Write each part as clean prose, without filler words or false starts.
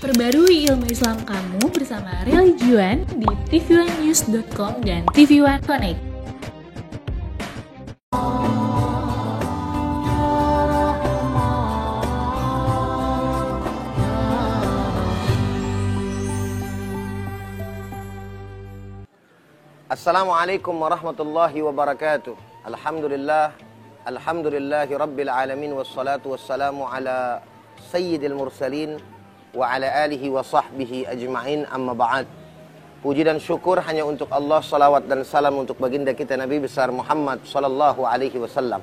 Perbarui ilmu Islam kamu bersama Religion di tv1news.com dan TV1 Connect. Assalamualaikum warahmatullahi wabarakatuh. Alhamdulillahi rabbil alamin, wassalatu wassalamu ala sayyidil mursalin wa ala alihi wa sahbihi ajma'in, amma ba'd. Puji dan syukur hanya untuk Allah, salawat dan salam untuk baginda kita Nabi besar Muhammad sallallahu alaihi wasallam.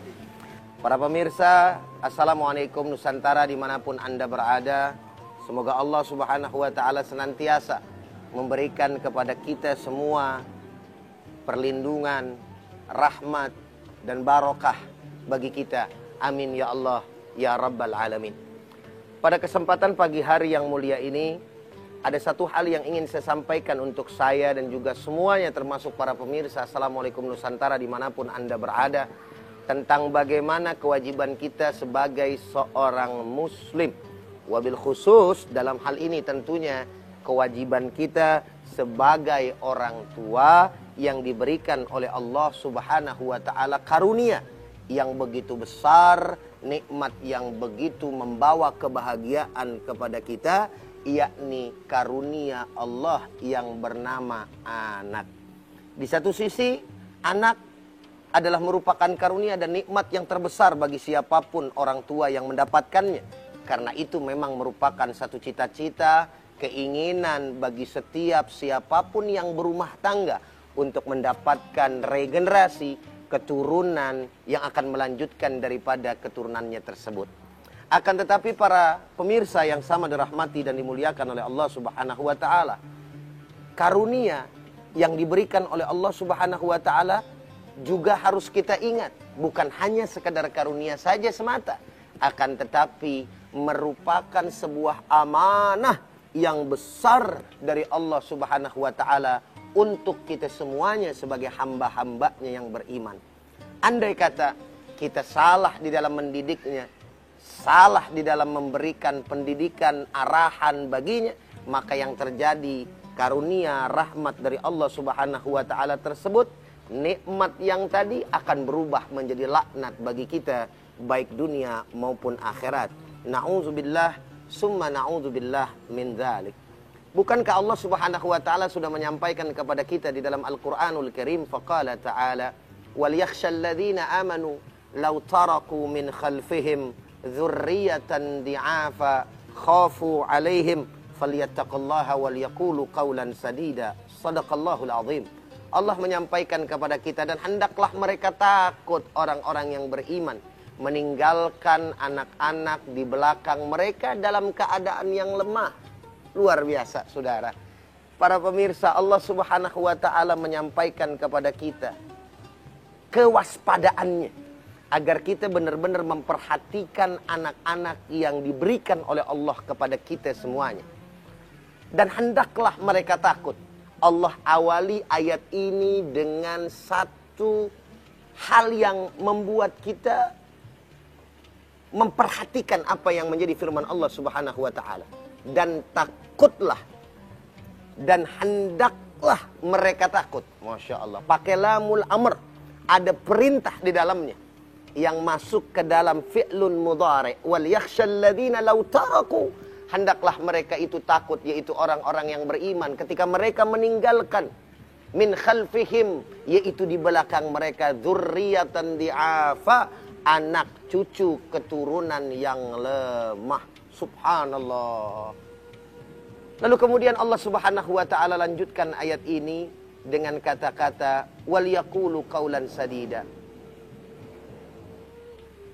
Para pemirsa, Assalamualaikum Nusantara dimanapun Anda berada. Semoga Allah subhanahu wa ta'ala senantiasa memberikan kepada kita semua perlindungan, rahmat, dan barokah bagi kita. Amin ya Allah, ya Rabbal Alamin. Pada kesempatan pagi hari yang mulia ini, ada satu hal yang ingin saya sampaikan untuk saya dan juga semuanya, termasuk para pemirsa Assalamualaikum Nusantara dimanapun Anda berada, tentang bagaimana kewajiban kita sebagai seorang muslim. Wabil khusus dalam hal ini tentunya kewajiban kita sebagai orang tua yang diberikan oleh Allah subhanahu wa ta'ala karunia yang begitu besar, nikmat yang begitu membawa kebahagiaan kepada kita, yakni karunia Allah yang bernama anak. Di satu sisi, anak adalah merupakan karunia dan nikmat yang terbesar bagi siapapun orang tua yang mendapatkannya. Karena itu memang merupakan satu cita-cita, keinginan bagi setiap siapapun yang berumah tangga untuk mendapatkan regenerasi keturunan yang akan melanjutkan daripada keturunannya tersebut. Akan tetapi para pemirsa yang sama dirahmati dan dimuliakan oleh Allah subhanahu wa ta'ala, karunia yang diberikan oleh Allah subhanahu wa ta'ala juga harus kita ingat. Bukan hanya sekadar karunia saja semata, akan tetapi merupakan sebuah amanah yang besar dari Allah subhanahu wa ta'ala untuk kita semuanya sebagai hamba-hambanya yang beriman. Andai kata kita salah di dalam mendidiknya, salah di dalam memberikan pendidikan, arahan baginya, maka yang terjadi karunia rahmat dari Allah subhanahu wa ta'ala tersebut, nikmat yang tadi akan berubah menjadi laknat bagi kita, baik dunia maupun akhirat. Na'udzubillah, summa na'udzubillah min dzalik. Bukankah Allah subhanahu wa ta'ala sudah menyampaikan kepada kita di dalam Al-Quranul Karim, faqala ta'ala, wal yakhshal ladhina amanu law taraku min khalfihim dhurriyatan di'afa khafu alaihim falyattaqullaha wal yaqulu qawlan sadida. Sadaqallahul azim. Allah menyampaikan kepada kita, dan hendaklah mereka takut orang-orang yang beriman meninggalkan anak-anak di belakang mereka dalam keadaan yang lemah. Luar biasa, saudara. Para pemirsa, Allah subhanahu wa ta'ala menyampaikan kepada kita kewaspadaannya, agar kita benar-benar memperhatikan anak-anak yang diberikan oleh Allah kepada kita semuanya. Dan hendaklah mereka takut. Allah awali ayat ini dengan satu hal yang membuat kita memperhatikan apa yang menjadi firman Allah subhanahu wa ta'ala. Dan takutlah, dan hendaklah mereka takut. Masya Allah, pakai lamul amr, ada perintah di dalamnya yang masuk ke dalam fi'lun mudhari. Wal yakhshal ladhina law taraku, hendaklah mereka itu takut, yaitu orang-orang yang beriman, ketika mereka meninggalkan min khalfihim, yaitu di belakang mereka, dzurriyatan di'afa, anak cucu keturunan yang lemah. Subhanallah. Lalu kemudian Allah subhanahu wa ta'ala lanjutkan ayat ini dengan kata-kata wal yaqulu qawlan sadida.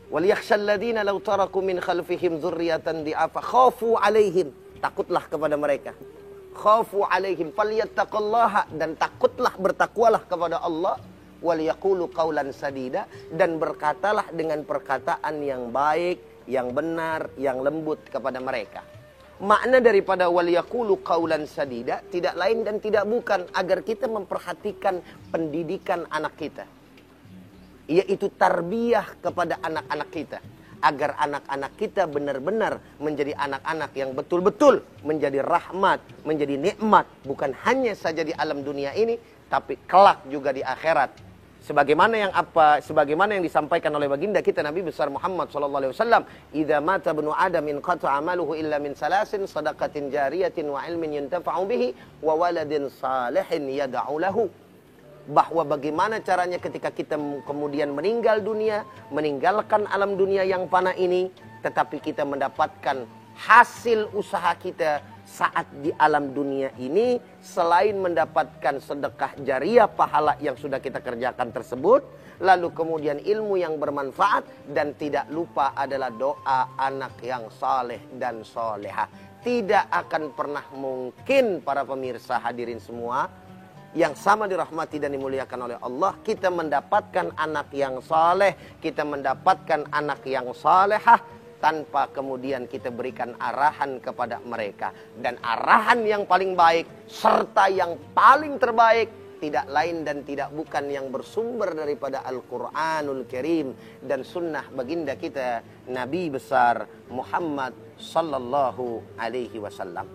Wal yakhshal ladhina law taraku min khalfihim dzurriyatan di'afa khafu alaihim, takutlah kepada mereka. Khafu alaihim falyattaqullaha, dan takutlah, bertakwalah kepada Allah. Wal yaqulu qawlan sadida, dan berkatalah dengan perkataan yang baik, yang benar, yang lembut kepada mereka. Makna daripada wal yaqulu qawlan sadida tidak lain dan tidak bukan agar kita memperhatikan pendidikan anak kita, yaitu tarbiyah kepada anak-anak kita, agar anak-anak kita benar-benar menjadi anak-anak yang betul-betul menjadi rahmat, menjadi nikmat, bukan hanya saja di alam dunia ini, tapi kelak juga di akhirat. Sebagaimana yang disampaikan oleh baginda kita Nabi besar Muhammad sallallahu alaihi wasallam, "Idza mata ibnu Adam inqata 'amaluhu illa min salasin, shadaqatin jariyatin wa 'ilmin yuntafa'u bihi wa waladin salihin yad'u lahu." Bahwa bagaimana caranya ketika kita kemudian meninggal dunia, meninggalkan alam dunia yang fana ini, tetapi kita mendapatkan hasil usaha kita saat di alam dunia ini, selain mendapatkan sedekah jariah pahala yang sudah kita kerjakan tersebut, lalu kemudian ilmu yang bermanfaat, dan tidak lupa adalah doa anak yang saleh dan soleha. Tidak akan pernah mungkin para pemirsa hadirin semua yang sama dirahmati dan dimuliakan oleh Allah, kita mendapatkan anak yang saleh, kita mendapatkan anak yang salehah, tanpa kemudian kita berikan arahan kepada mereka. Dan arahan yang paling baik, serta yang paling terbaik, tidak lain dan tidak bukan yang bersumber daripada Al-Quranul Karim dan sunnah baginda kita Nabi besar Muhammad sallallahu alaihi wasallam.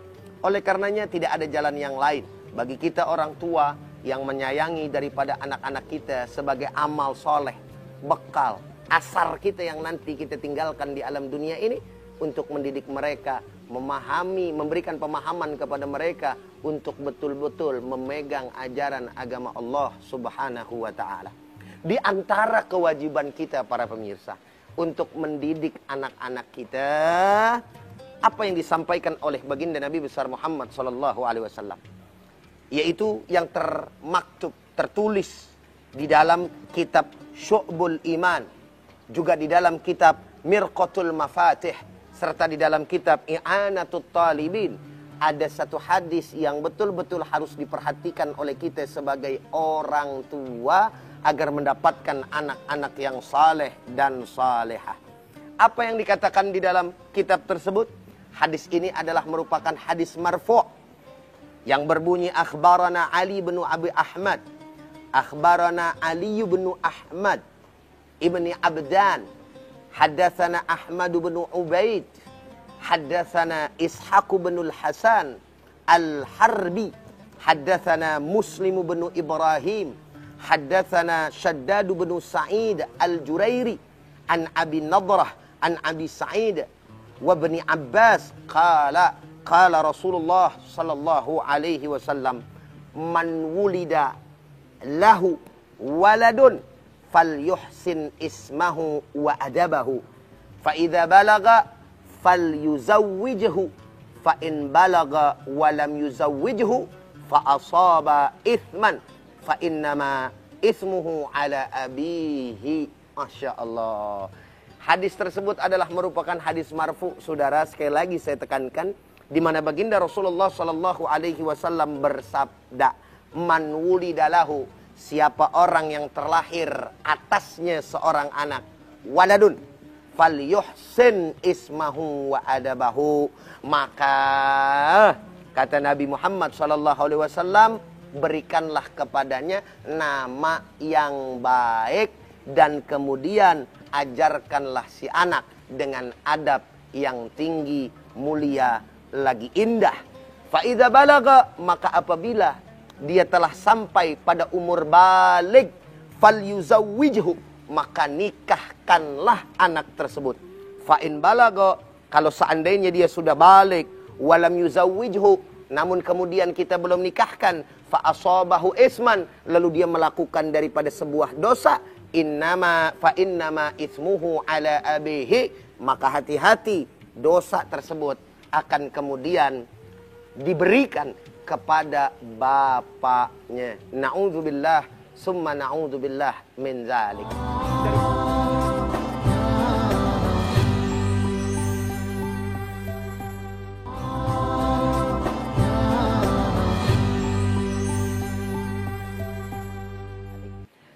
Oleh karenanya tidak ada jalan yang lain bagi kita orang tua yang menyayangi daripada anak-anak kita sebagai amal soleh, bekal, asar kita yang nanti kita tinggalkan di alam dunia ini, untuk mendidik mereka, memahami, memberikan pemahaman kepada mereka untuk betul-betul memegang ajaran agama Allah subhanahu wa ta'ala. Di antara kewajiban kita para pemirsa untuk mendidik anak-anak kita, apa yang disampaikan oleh baginda Nabi besar Muhammad sallallahu alaihi wasallam, yaitu yang termaktub, tertulis di dalam kitab Syu'bul Iman, juga di dalam kitab Mirqatul Mafatih, serta di dalam kitab I'anatul Talibin. Ada satu hadis yang betul-betul harus diperhatikan oleh kita sebagai orang tua agar mendapatkan anak-anak yang saleh dan salehah. Apa yang dikatakan di dalam kitab tersebut? Hadis ini adalah merupakan hadis marfu' yang berbunyi, akhbarana Ali bin Abi Ahmad, akhbarana Ali bin Ahmad ibni Abdan, haddatsana Ahmad bin Ubaid, haddatsana Ishaq bin Al-Hasan Al-Harbi, haddatsana Muslim bin Ibrahim, haddatsana Shaddad bin Sa'id Al-Jurairi, an Abi Nadrah, an Abi Sa'id wa Ibn Abbas, qala Rasulullah sallallahu alaihi wasallam, man wulida lahu waladun falyuhsin ismahu wa adabahu, fa idza balaga falyuzawwijhu, fa in balaga wa lam yuzawwijhu fa asaba ithman fa innama ismuhu ala abihi. Masya Allah. Hadis tersebut adalah merupakan hadis marfu, saudara. Sekali lagi saya tekankan, di mana baginda Rasulullah sallallahu alaihi wasallam bersabda, man wulidalahu, siapa orang yang terlahir atasnya seorang anak, waladun, falyuhsin ismahu wa adabahu, maka kata Nabi Muhammad sallallahu alaihi wasallam, berikanlah kepadanya nama yang baik, dan kemudian ajarkanlah si anak dengan adab yang tinggi, mulia, lagi indah. Fa idza balaga, maka apabila dia telah sampai pada umur baligh, falyuzawwijhu, maka nikahkanlah anak tersebut. Fa in balaga, kalau seandainya dia sudah baligh, walam yuzawwijhu, namun kemudian kita belum nikahkan, fa asabahu isman, lalu dia melakukan daripada sebuah dosa, fa innama itsmuhu ala abihi, maka hati-hati, dosa tersebut akan kemudian diberikan kepada bapaknya. Na'udzubillah summa na'udzubillah min zalik.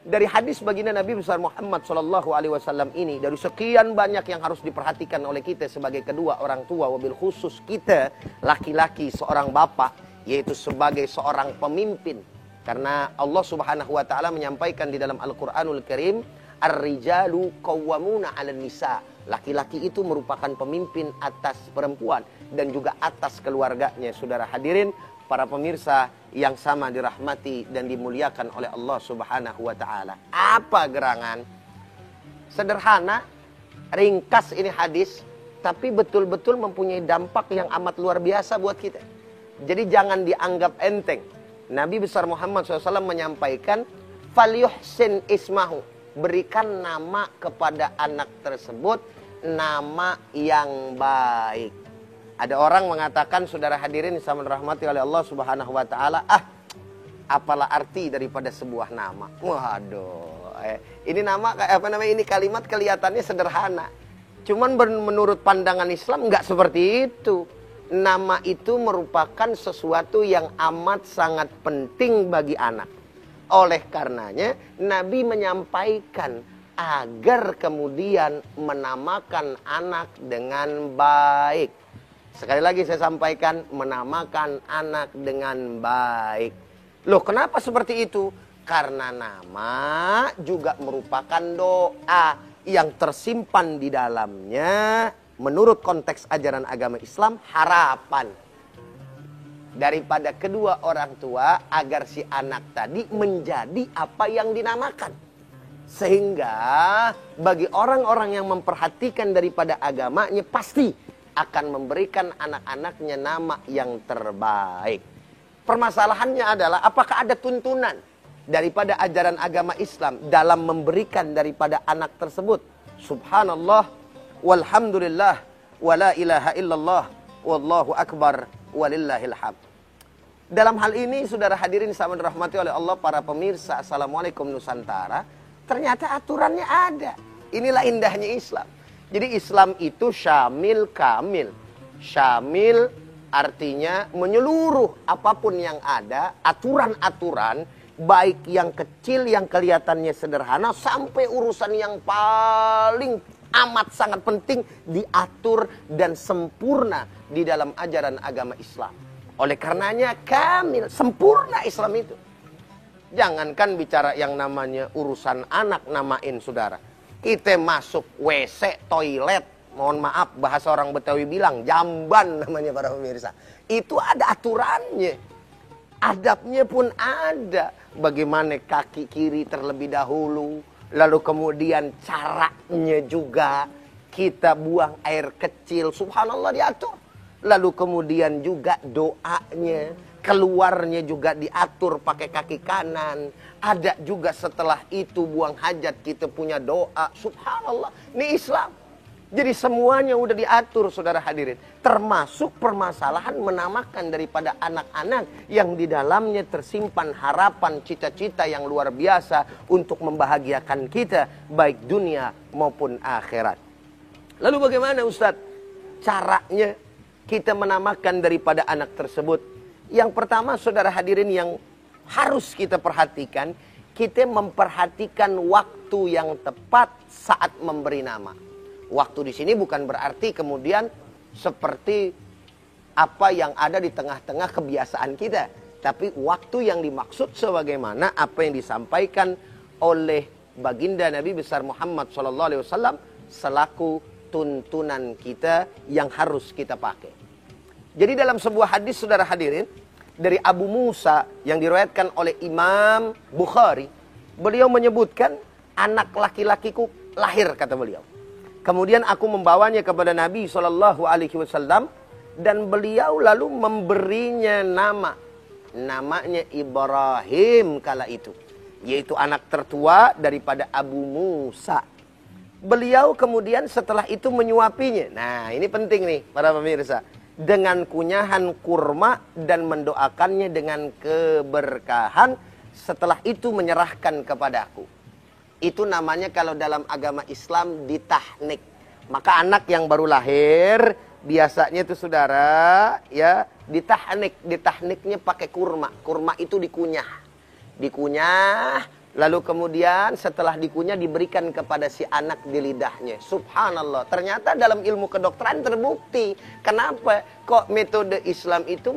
Dari hadis baginda Nabi besar Muhammad sallallahu alaihi wasallam ini, dari sekian banyak yang harus diperhatikan oleh kita sebagai kedua orang tua, wabil khusus kita laki-laki seorang bapak, yaitu sebagai seorang pemimpin. Karena Allah Subhanahu wa taala menyampaikan di dalam Al-Qur'anul Karim, ar-rijalu qawwamuna 'alan nisa. Laki-laki itu merupakan pemimpin atas perempuan dan juga atas keluarganya. Saudara hadirin, para pemirsa yang sama dirahmati dan dimuliakan oleh Allah Subhanahu wa taala. Apa gerangan? Sederhana, ringkas ini hadis, tapi betul-betul mempunyai dampak yang amat luar biasa buat kita. Jadi jangan dianggap enteng. Nabi besar Muhammad SAW menyampaikan, falyuhsin ismahu, berikan nama kepada anak tersebut nama yang baik. Ada orang mengatakan, saudara hadirin sama dirahmati oleh Allah Subhanahu wa taala, apalah arti daripada sebuah nama? Waduh, ini nama ini kalimat kelihatannya sederhana. Cuman menurut pandangan Islam enggak seperti itu. Nama itu merupakan sesuatu yang amat sangat penting bagi anak. Oleh karenanya Nabi menyampaikan agar kemudian menamakan anak dengan baik. Sekali lagi saya sampaikan, menamakan anak dengan baik. Loh, kenapa seperti itu? Karena nama juga merupakan doa yang tersimpan di dalamnya, menurut konteks ajaran agama Islam, harapan daripada kedua orang tua agar si anak tadi menjadi apa yang dinamakan. Sehingga bagi orang-orang yang memperhatikan daripada agamanya pasti akan memberikan anak-anaknya nama yang terbaik. Permasalahannya adalah apakah ada tuntunan daripada ajaran agama Islam dalam memberikan daripada anak tersebut? Subhanallah, walhamdulillah, wala ilaha illallah, wallahu akbar, walillahil hamd. Dalam hal ini, saudara hadirin sama dirahmati oleh Allah, para pemirsa Assalamualaikum Nusantara, ternyata aturannya ada. Inilah indahnya Islam. Jadi Islam itu syamil kamil. Syamil artinya menyeluruh apapun yang ada, aturan-aturan, baik yang kecil yang kelihatannya sederhana sampai urusan yang paling amat sangat penting diatur dan sempurna di dalam ajaran agama Islam. Oleh karenanya kamil, sempurna Islam itu. Jangankan bicara yang namanya urusan anak namain, saudara. Kita masuk WC, toilet, mohon maaf bahasa orang Betawi bilang jamban namanya para pemirsa. Itu ada aturannya. Adabnya pun ada. Bagaimana kaki kiri terlebih dahulu. Lalu kemudian caranya juga kita buang air kecil. Subhanallah diatur. Lalu kemudian juga doanya. Keluarnya juga diatur pakai kaki kanan. Ada juga setelah itu buang hajat kita punya doa. Subhanallah. Ini Islam. Jadi semuanya udah diatur, saudara hadirin. Termasuk permasalahan menamakan daripada anak-anak yang di dalamnya tersimpan harapan, cita-cita yang luar biasa untuk membahagiakan kita, baik dunia maupun akhirat. Lalu bagaimana Ustadz caranya kita menamakan daripada anak tersebut? Yang pertama, saudara hadirin, yang harus kita perhatikan, kita memperhatikan waktu yang tepat saat memberi nama. Waktu di sini bukan berarti kemudian seperti apa yang ada di tengah-tengah kebiasaan kita. Tapi waktu yang dimaksud sebagaimana apa yang disampaikan oleh baginda Nabi besar Muhammad SAW selaku tuntunan kita yang harus kita pakai. Jadi dalam sebuah hadis, saudara hadirin, dari Abu Musa yang diriwayatkan oleh Imam Bukhari, beliau menyebutkan anak laki-lakiku lahir, kata beliau. Kemudian aku membawanya kepada Nabi SAW dan beliau lalu memberinya nama. Namanya Ibrahim kala itu, yaitu anak tertua daripada Abu Musa. Beliau kemudian setelah itu menyuapinya. Nah, ini penting nih para pemirsa. Dengan kunyahan kurma dan mendoakannya dengan keberkahan, setelah itu menyerahkan kepadaku. Itu namanya kalau dalam agama Islam ditahnik. Maka anak yang baru lahir biasanya itu saudara ya ditahnik. Ditahniknya pakai kurma. Kurma itu dikunyah. Dikunyah, lalu kemudian setelah dikunyah diberikan kepada si anak di lidahnya. Subhanallah. Ternyata dalam ilmu kedokteran terbukti. Kenapa kok metode Islam itu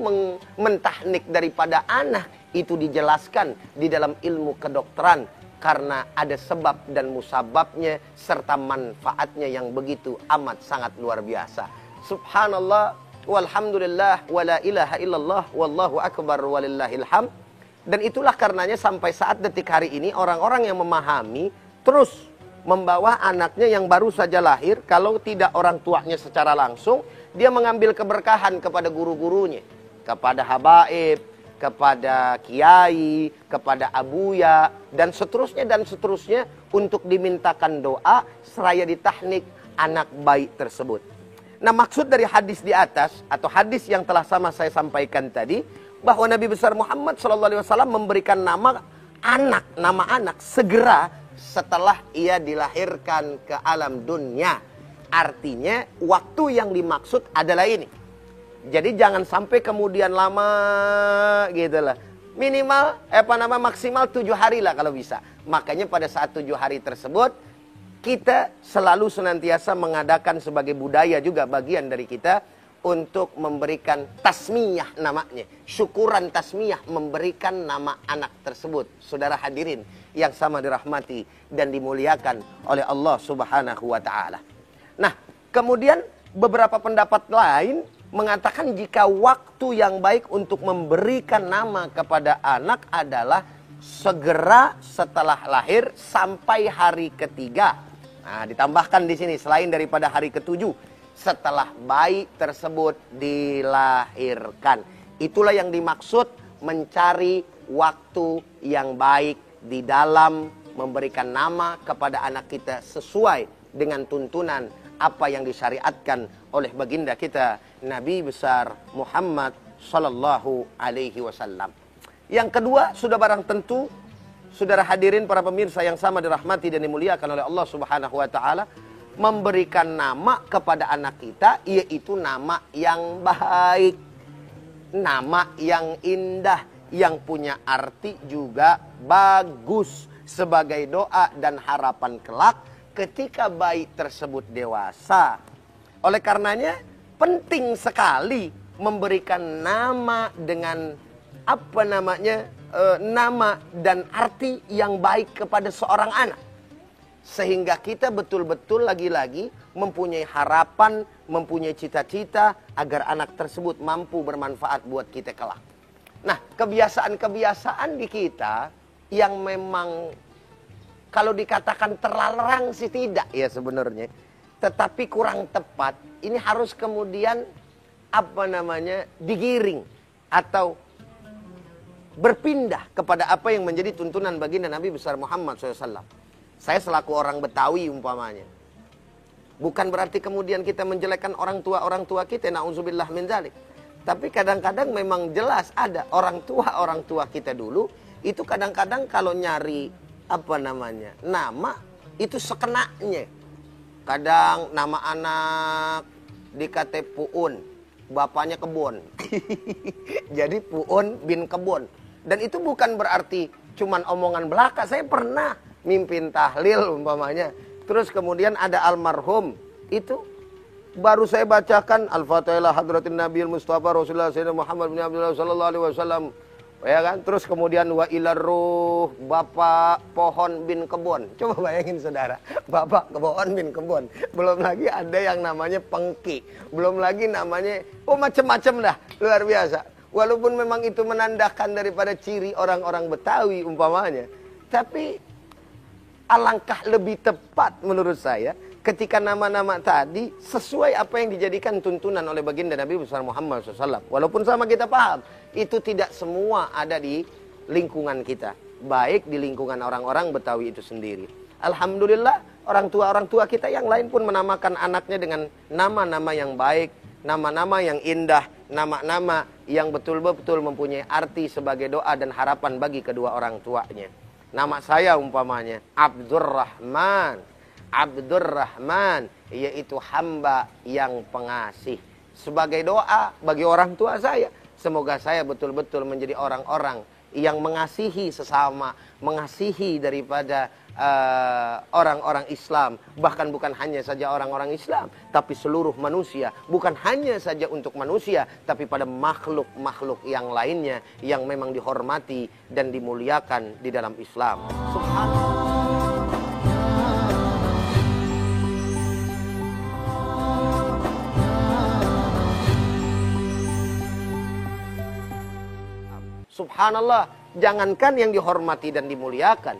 mentahnik daripada anak? Itu dijelaskan di dalam ilmu kedokteran. karena ada sebab dan musababnya serta manfaatnya yang begitu amat sangat luar biasa. Subhanallah, walhamdulillah, wala ilaha illallah, wallahu akbar, walillahil hamd. Dan itulah karenanya sampai saat detik hari ini orang-orang yang memahami terus membawa anaknya yang baru saja lahir, kalau tidak orang tuanya secara langsung, dia mengambil keberkahan kepada guru-gurunya, kepada habaib, kepada kiai, kepada abuya, dan seterusnya untuk dimintakan doa seraya ditahnik anak bayi tersebut. Nah, maksud dari hadis di atas atau hadis yang telah saya sampaikan tadi, bahwa Nabi besar Muhammad SAW memberikan nama anak segera setelah ia dilahirkan ke alam dunia. Artinya waktu yang dimaksud adalah ini. Jadi jangan sampai kemudian lama gitu lah. Minimal maksimal 7 hari lah kalau bisa. Makanya pada saat 7 hari tersebut kita selalu senantiasa mengadakan sebagai budaya juga bagian dari kita untuk memberikan tasmiyah namanya. Syukuran tasmiyah memberikan nama anak tersebut. Saudara hadirin yang sama dirahmati dan dimuliakan oleh Allah Subhanahu wa taala. Nah, kemudian beberapa pendapat lain mengatakan jika waktu yang baik untuk memberikan nama kepada anak adalah segera setelah lahir sampai hari ketiga. Nah, ditambahkan di sini selain daripada hari ketujuh, setelah bayi tersebut dilahirkan. Itulah yang dimaksud mencari waktu yang baik di dalam memberikan nama kepada anak kita sesuai dengan tuntunan apa yang disyariatkan oleh baginda kita Nabi besar Muhammad sallallahu alaihi wasallam. Yang kedua, sudah barang tentu saudara hadirin para pemirsa yang sama dirahmati dan dimuliakan oleh Allah Subhanahu wa taala, memberikan nama kepada anak kita yaitu nama yang baik, nama yang indah, yang punya arti juga bagus sebagai doa dan harapan kelak ketika bayi tersebut dewasa. Oleh karenanya penting sekali memberikan nama dengan nama dan arti yang baik kepada seorang anak. Sehingga kita betul-betul lagi-lagi mempunyai harapan, mempunyai cita-cita agar anak tersebut mampu bermanfaat buat kita kelak. Nah, kebiasaan-kebiasaan di kita yang memang kalau dikatakan terlarang sih tidak ya sebenarnya, tetapi kurang tepat. Ini harus kemudian digiring atau berpindah kepada apa yang menjadi tuntunan baginda Nabi besar Muhammad SAW. Saya selaku orang Betawi umpamanya, bukan berarti kemudian kita menjelekkan orang tua kita, na'udzubillah min dzalik. Tapi kadang-kadang memang jelas ada orang tua kita dulu itu kadang-kadang kalau nyari nama itu sekenanya. Kadang nama anak dikata Puun, bapaknya kebon. Jadi Puun bin kebon. Dan itu bukan berarti cuman omongan belaka. Saya pernah mimpin tahlil umpamanya. Terus kemudian ada almarhum. Itu baru saya bacakan Al-Fatihah Hadratin Nabi Mustafa Rasulullah Sayyidina Muhammad bin Abdullah sallallahu alaihi wasallam. Ya kan? Terus kemudian wa ilar ruh Bapak Pohon bin Kebon. Coba bayangin saudara, Bapak Pohon bin Kebon. Belum lagi ada yang namanya Pengki. Belum lagi namanya macam-macam dah, luar biasa. Walaupun memang itu menandakan daripada ciri orang-orang Betawi umpamanya, tapi alangkah lebih tepat menurut saya ketika nama-nama tadi sesuai apa yang dijadikan tuntunan oleh baginda Nabi besar Muhammad SAW. Walaupun sama kita paham, itu tidak semua ada di lingkungan kita. Baik di lingkungan orang-orang Betawi itu sendiri. Alhamdulillah orang tua kita yang lain pun menamakan anaknya dengan nama-nama yang baik, nama-nama yang indah, nama-nama yang betul-betul mempunyai arti sebagai doa dan harapan bagi kedua orang tuanya. Nama saya umpamanya Abdurrahman, yaitu hamba yang pengasih. Sebagai doa bagi orang tua saya, semoga saya betul-betul menjadi orang-orang yang mengasihi sesama, mengasihi daripada orang-orang Islam. Bahkan bukan hanya saja orang-orang Islam, tapi seluruh manusia. Bukan hanya saja untuk manusia, tapi pada makhluk-makhluk yang lainnya yang memang dihormati dan dimuliakan di dalam Islam. Subhanallah. Subhanallah, jangankan yang dihormati dan dimuliakan,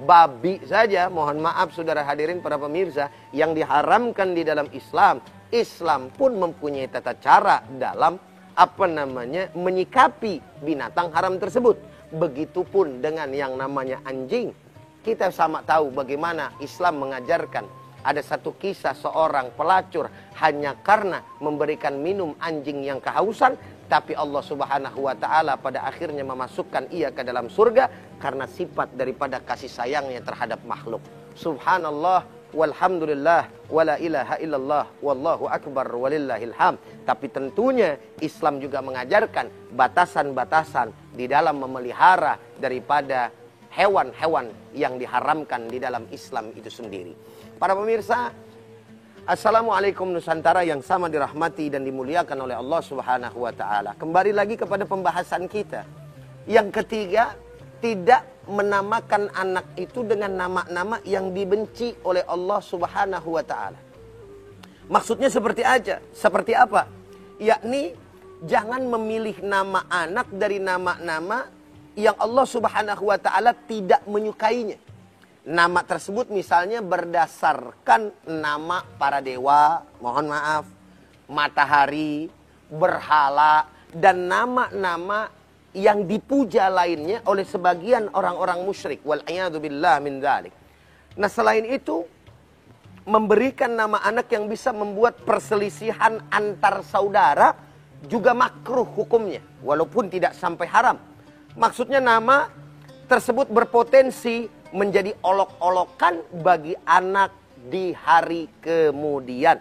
babi saja, mohon maaf saudara hadirin para pemirsa, yang diharamkan di dalam Islam, Islam pun mempunyai tata cara dalam menyikapi binatang haram tersebut. Begitupun dengan yang namanya anjing. Kita sama tahu bagaimana Islam mengajarkan. Ada satu kisah seorang pelacur hanya karena memberikan minum anjing yang kehausan, tapi Allah Subhanahu wa taala pada akhirnya memasukkan ia ke dalam surga karena sifat daripada kasih sayangnya terhadap makhluk. Subhanallah walhamdulillah wala ilaha illallah wallahu akbar walillahil hamd. Tapi tentunya Islam juga mengajarkan batasan-batasan di dalam memelihara daripada hewan-hewan yang diharamkan di dalam Islam itu sendiri. Para pemirsa, Assalamualaikum Nusantara yang sama dirahmati dan dimuliakan oleh Allah Subhanahu wa taala. Kembali lagi kepada pembahasan kita. Yang ketiga, tidak menamakan anak itu dengan nama-nama yang dibenci oleh Allah Subhanahu wa taala. Maksudnya seperti apa? Yakni jangan memilih nama anak dari nama-nama yang Allah Subhanahu wa taala tidak menyukainya. Nama tersebut misalnya berdasarkan nama para dewa, mohon maaf, matahari, berhala, dan nama-nama yang dipuja lainnya oleh sebagian orang-orang musyrik. Wal'iyadzubillah min dzalik. Nah, selain itu, memberikan nama anak yang bisa membuat perselisihan antar saudara juga makruh hukumnya, walaupun tidak sampai haram. Maksudnya nama tersebut berpotensi menjadi olok-olokan bagi anak di hari kemudian.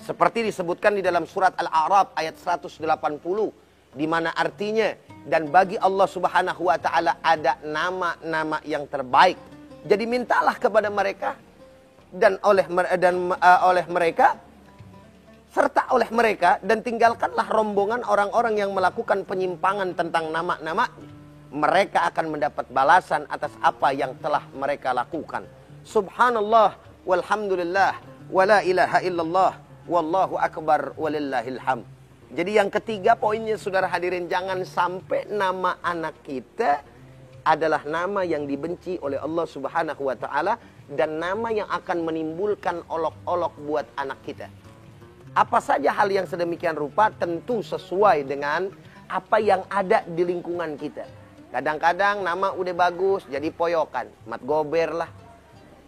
Seperti disebutkan di dalam surat Al-A'raf ayat 180. Di mana artinya, dan bagi Allah Subhanahu wa ta'ala ada nama-nama yang terbaik. Jadi mintalah kepada mereka dan oleh mereka serta oleh mereka, dan tinggalkanlah rombongan orang-orang yang melakukan penyimpangan tentang nama-nama. Mereka akan mendapat balasan atas apa yang telah mereka lakukan. Subhanallah walhamdulillah wala ilaha illallah wallahu akbar walillahil hamd. Jadi yang ketiga poinnya saudara hadirin, jangan sampai nama anak kita adalah nama yang dibenci oleh Allah Subhanahu wa taala dan nama yang akan menimbulkan olok-olok buat anak kita. Apa saja hal yang sedemikian rupa tentu sesuai dengan apa yang ada di lingkungan kita. Kadang-kadang nama udah bagus jadi poyokan, mat gober lah,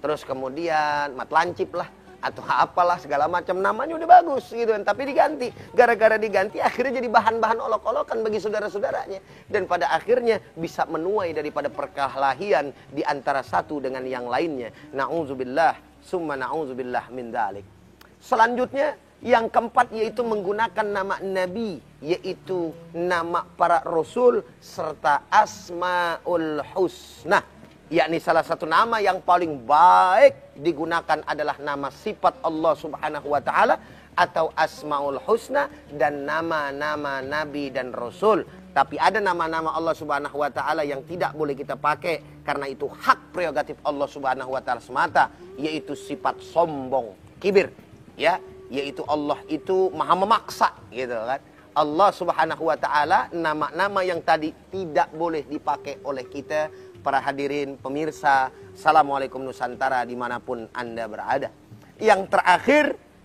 terus kemudian mat lancip lah, atau apalah segala macam, namanya udah bagus gitu kan, tapi diganti. Gara-gara diganti akhirnya jadi bahan-bahan olok-olokan bagi saudara-saudaranya, dan pada akhirnya bisa menuai daripada perkelahian di antara satu dengan yang lainnya. Na'udzubillah summa na'udzubillah min dzalik. Selanjutnya yang keempat yaitu menggunakan nama nabi, yaitu nama para rasul serta asmaul husna. Yakni salah satu nama yang paling baik digunakan adalah nama sifat Allah Subhanahu wa taala atau asmaul husna dan nama-nama nabi dan rasul. Tapi ada nama-nama Allah Subhanahu wa taala yang tidak boleh kita pakai karena itu hak prerogatif Allah Subhanahu wa taala semata, yaitu sifat sombong, kibir, ya. Yaitu Allah itu maha memaksa gitu kan. Allah Subhanahu wa taala, nama-nama yang tadi tidak boleh dipakai oleh kita para hadirin pemirsa Assalamualaikum Nusantara dimanapun Anda berada. Yang terakhir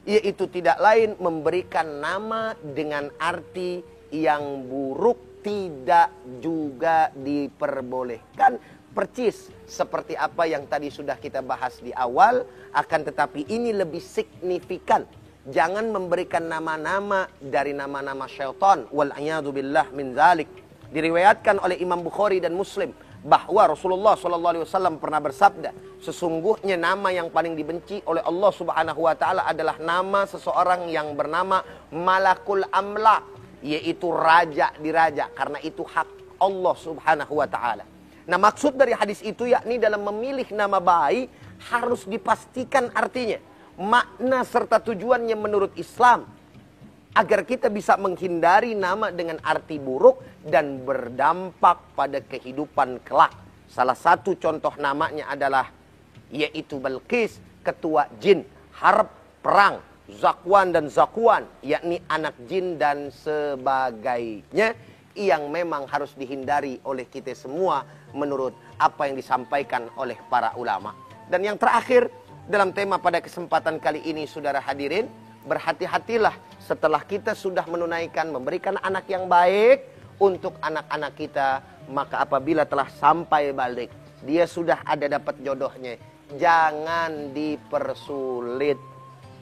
yaitu tidak lain memberikan nama dengan arti yang buruk tidak juga diperbolehkan. Percis seperti apa yang tadi sudah kita bahas di awal, akan tetapi ini lebih signifikan. Jangan memberikan nama-nama dari nama-nama syaitan. Wal'iyadzubillah min dzalik. Diriwayatkan oleh Imam Bukhari dan Muslim bahwa Rasulullah SAW pernah bersabda, sesungguhnya nama yang paling dibenci oleh Allah Subhanahu wa taala adalah nama seseorang yang bernama Malakul Amla, yaitu raja di raja, karena itu hak Allah Subhanahu wa taala. Nah, maksud dari hadis itu yakni dalam memilih nama baik harus dipastikan artinya, makna serta tujuannya menurut Islam, agar kita bisa menghindari nama dengan arti buruk dan berdampak pada kehidupan kelak. Salah satu contoh namanya adalah yaitu Balqis, ketua jin, Harb, perang, Zakwan dan Zakwan, yakni anak jin dan sebagainya. yang memang harus dihindari oleh kita semua menurut apa yang disampaikan oleh para ulama. Dan yang terakhir dalam tema pada kesempatan kali ini, saudara hadirin, berhati-hatilah setelah kita sudah menunaikan, memberikan anak yang baik untuk anak-anak kita, maka apabila telah sampai balik, dia sudah ada dapat jodohnya, jangan dipersulit.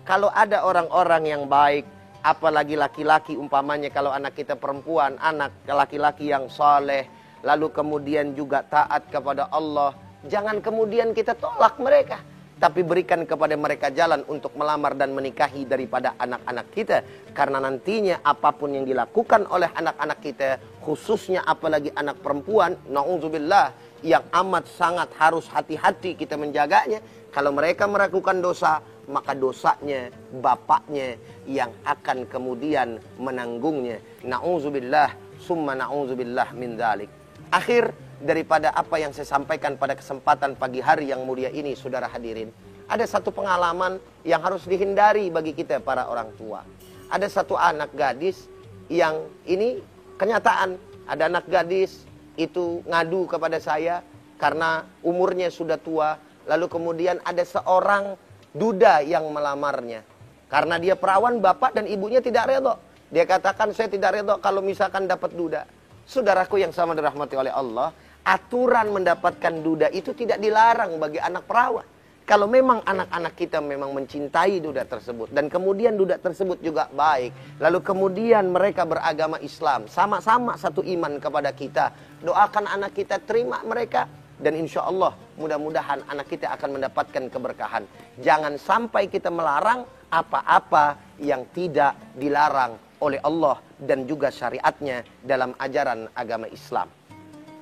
Kalau ada orang-orang yang baik, apalagi laki-laki umpamanya, kalau anak kita perempuan, anak laki-laki yang saleh, lalu kemudian juga taat kepada Allah, jangan kemudian kita tolak mereka, tapi berikan kepada mereka jalan untuk melamar dan menikahi daripada anak-anak kita. Karena nantinya apapun yang dilakukan oleh anak-anak kita, khususnya apalagi anak perempuan, na'udzubillah, yang amat sangat harus hati-hati kita menjaganya. Kalau mereka melakukan dosa, maka dosanya bapaknya yang akan kemudian menanggungnya. Na'udzubillah, summa na'udzubillah min dzalik. Akhir daripada apa yang saya sampaikan pada kesempatan pagi hari yang mulia ini, saudara hadirin, ada satu pengalaman yang harus dihindari bagi kita para orang tua. Ada satu anak gadis yang ini kenyataan. Ada anak gadis itu ngadu kepada saya karena umurnya sudah tua. Lalu kemudian ada seorang duda yang melamarnya. Karena dia perawan, bapak dan ibunya tidak redha. Dia katakan, saya tidak redha kalau misalkan dapat duda. Saudaraku yang sama dirahmati oleh Allah, aturan mendapatkan duda itu tidak dilarang bagi anak perawan. Kalau memang anak-anak kita memang mencintai duda tersebut, dan kemudian duda tersebut juga baik, lalu kemudian mereka beragama Islam, sama-sama satu iman kepada kita, doakan anak kita, terima mereka, dan insya Allah mudah-mudahan anak kita akan mendapatkan keberkahan. Jangan sampai kita melarang apa-apa yang tidak dilarang oleh Allah dan juga syariatnya dalam ajaran agama Islam.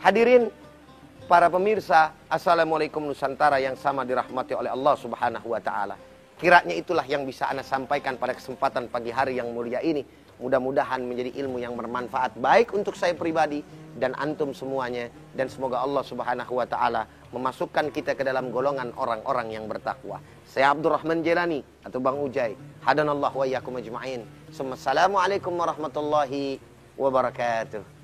Hadirin para pemirsa, Assalamualaikum Nusantara yang sama dirahmati oleh Allah Subhanahu wa taala. Kiranya itulah yang bisa Ana sampaikan pada kesempatan pagi hari yang mulia ini. Mudah-mudahan menjadi ilmu yang bermanfaat baik untuk saya pribadi dan antum semuanya, dan semoga Allah Subhanahu wa taala memasukkan kita ke dalam golongan orang-orang yang bertakwa. Saya Abdurrahman Jelani atau Bang Ujai. Hadanallahu wa iyyakum ajma'in. Assalamualaikum warahmatullahi wabarakatuh.